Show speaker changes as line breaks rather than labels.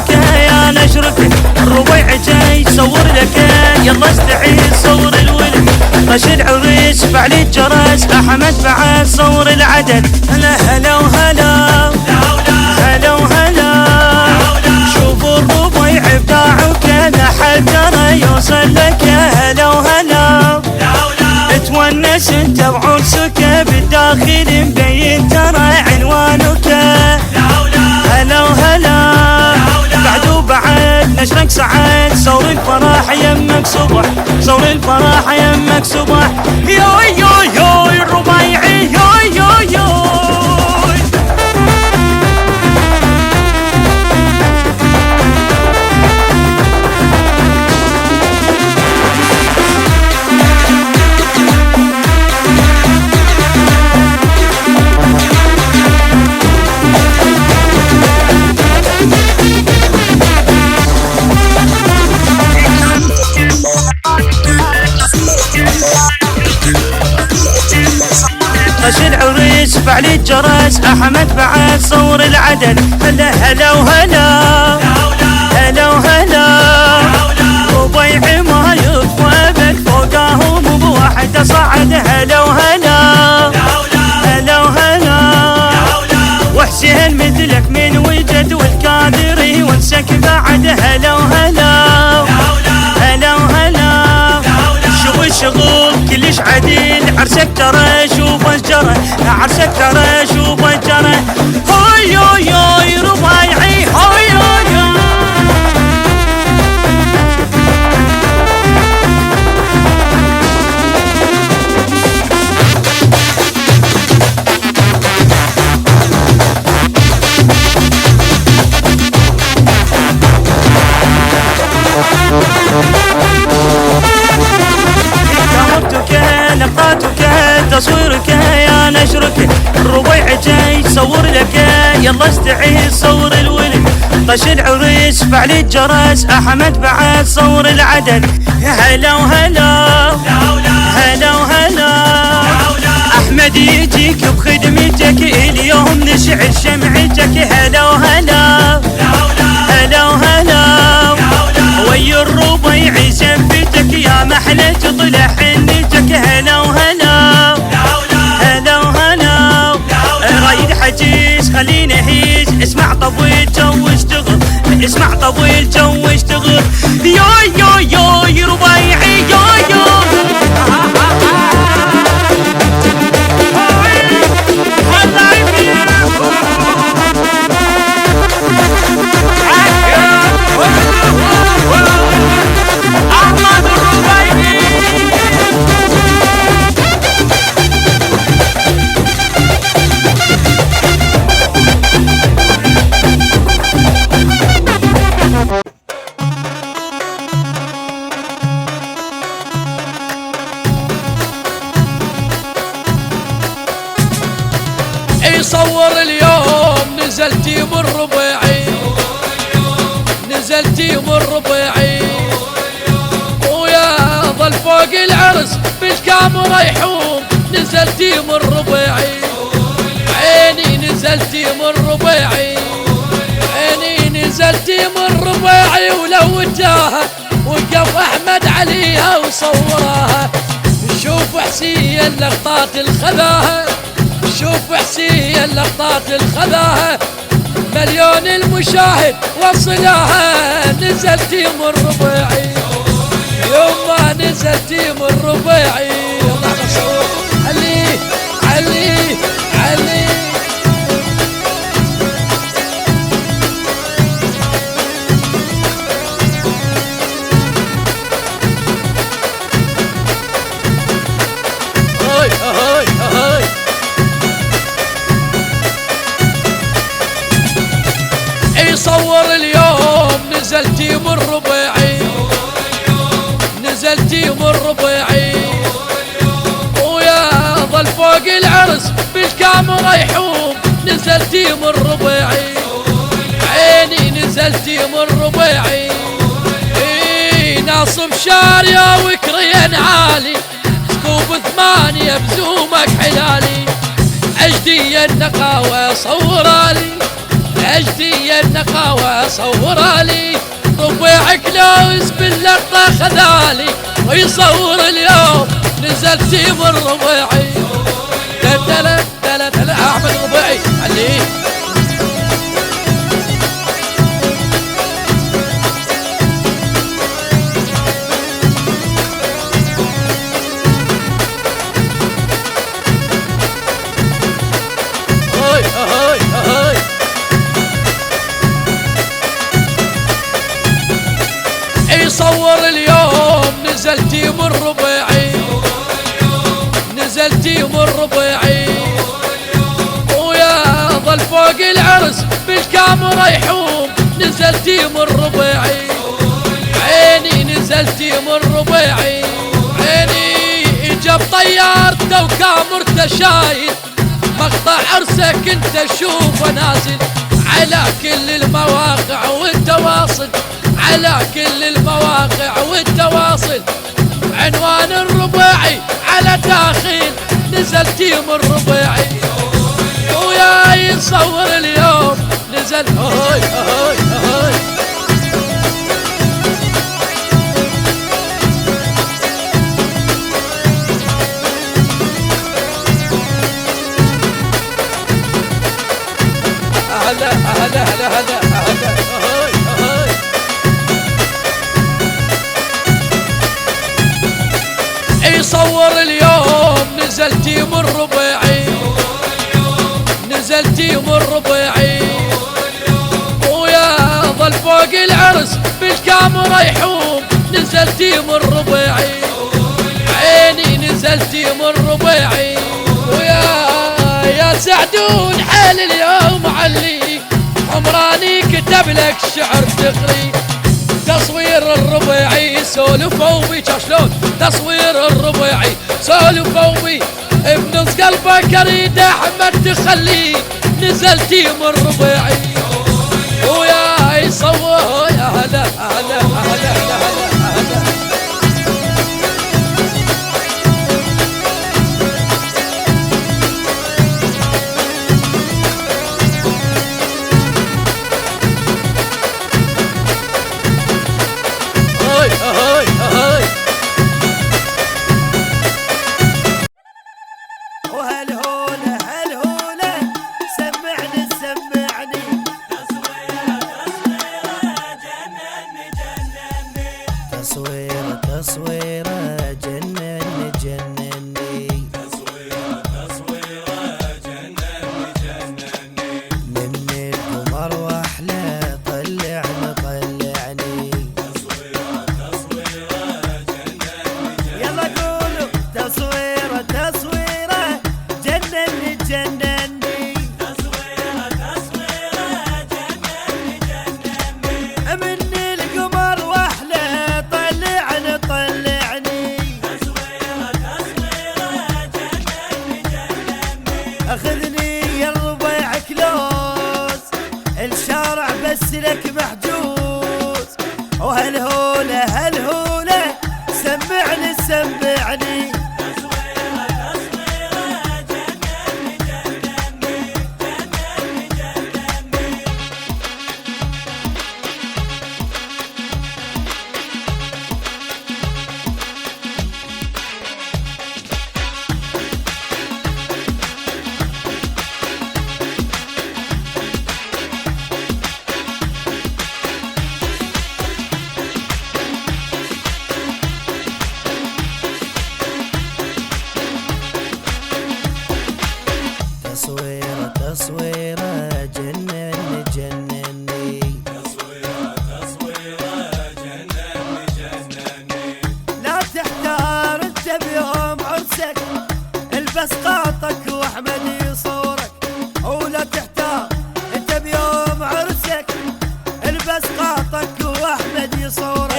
صورك يا نشرك الربيع جاي صور لك يلا استعيد صور الولد طش العريس فعل الجرس احمد بعد صور العدد هلا هلا وهلا هلا وهلا شوفوا الربيع ابداع وكذا حتى يوصل لك هلا وهلا تونس انت بعرسك بالداخل مبين ترى عنوانك هلا وهلا بعد وبعد نشرك سعد صور الفرح يمك صبح صور الفرح يمك صبح يو يو يو الربيعي يو يو يو طش العريس فعل الجرس احمد بعد صور العدد هلا هلا وهلا هلا وهلا ربيع ما يطفى ابد فوقهم بواحده صعد هلا وهلا هلا وهلا وحسين مثلك من وجد والكادري وانسك بعد هلا وهلا هلا وهلا شغل كلش عديل عرسك ترى شوف الجرى عرسك ترى شوف الجرى هاي ياي ياي ربيعي هاي ياي ياي لقطاتك تصويرك يا نشرك الربيع جاي صور لك يلا استعيد صور الولد طش العريس فعل الجرس احمد بعد صور العدد هلا وهلا هلا وهلا احمد يجيك بخدمتك اليوم نشعل شمعتك هلا وهلا هلا وهلا ويا الربيع زنفتك يا محلى تطلع حنتك هلا وهلا هلا وهلا رايد حجيز خلينا هيج اسمع طويل جو اشتغل اسمع طويل جو اشتغل يو يو يو ربيعي يو يو
صور اليوم نزلتي من ربيعي نزلتي من ربيعي ويا ظل فوق العرس بالكاميرا يحوم نزلتي من ربيعي عيني نزلتي من ربيعي عيني نزلتي من ربيعي ولو وجاها وقف احمد عليها وصوراها شوف حسين لقطات الخذاها شوف حسين لقطات الخذاها مليون المشاهد وصلاها نزلتي من ربيعي يوم ما نزلتي من ربيعي الله مصور علي علي علي هاي هاي هاي صور اليوم نزلتي من ربيعي نزلتي من ربيعي ويا ظل فوق العرس بالكاميرا يحوم نزلتي من ربيعي عيني نزلتي من ربيعي ناصب شارية وكريان عالي سكوب 8 بزومك حلالي عجدي النقاوة صورالي اجدي النخاوة صورالي ربيع كلوز باللقطة خذالي ويصور اليوم نزلت من ربيعي دلت دلت احمد ربيعي علي يصور اليوم نزلتي من ربيعي نزلتي من ربيعي ويا ظل فوق العرس بالكاميرا يحوم نزلتي من ربيعي عيني نزلتي من ربيعي عيني جاب طيارته وكاميرته شايل مقطع عرسك انت شوفه نازل على كل المواقع والتواصل على كل المواقع والتواصل عنوان الربيعي على داخل نزلتي من ربيعي ويا يصور اليوم نزل هوي هوي هوي هلا هلا هلا هلا هلا هوي هوي يصور اليوم نزلتي من ربيعي نزلتي من ربيعي ويا ظل فوق العرس بالكاميرا يحوم نزلتي من ربيعي عيني نزلتي من ربيعي ويا سعدون حال اليوم علي عمراني كتب لك شعر تقري تصوير الربيعي سولفوا بي شلون تصوير الربيعي سولفوا بي بنص قلبك اريد احمد تخليه نزلتي من ربيعي ويا يصور يا هلا هلا هلا هلا هلا
وهالهولة هالهولة سمعني سمعني تصويرة تصويرة جنني جنني تصويرة تصويرة جنني جنني مني القمر واحلى طلعني طلعني تصويرة تصويرة جنني يلا قولوا تصويرة تصويرة جنني جنني تصويرة تصويرة جنني جنني مني القمر واحلى طلعني طلعني تصويرة تصويرة جنني جنني اخذني يا الربيع كلوز الشارع بس لك محجوز وهالهولة هالهولة سمعني سمعني تصويرة تصويرة جنني جنني تصويرة تصويرة جنني جنني لا تحتار انت بيوم عرسك البس قاطك واحمد يصورك ولا تحتار انت بيوم عرسك البس قاطك واحمد يصورك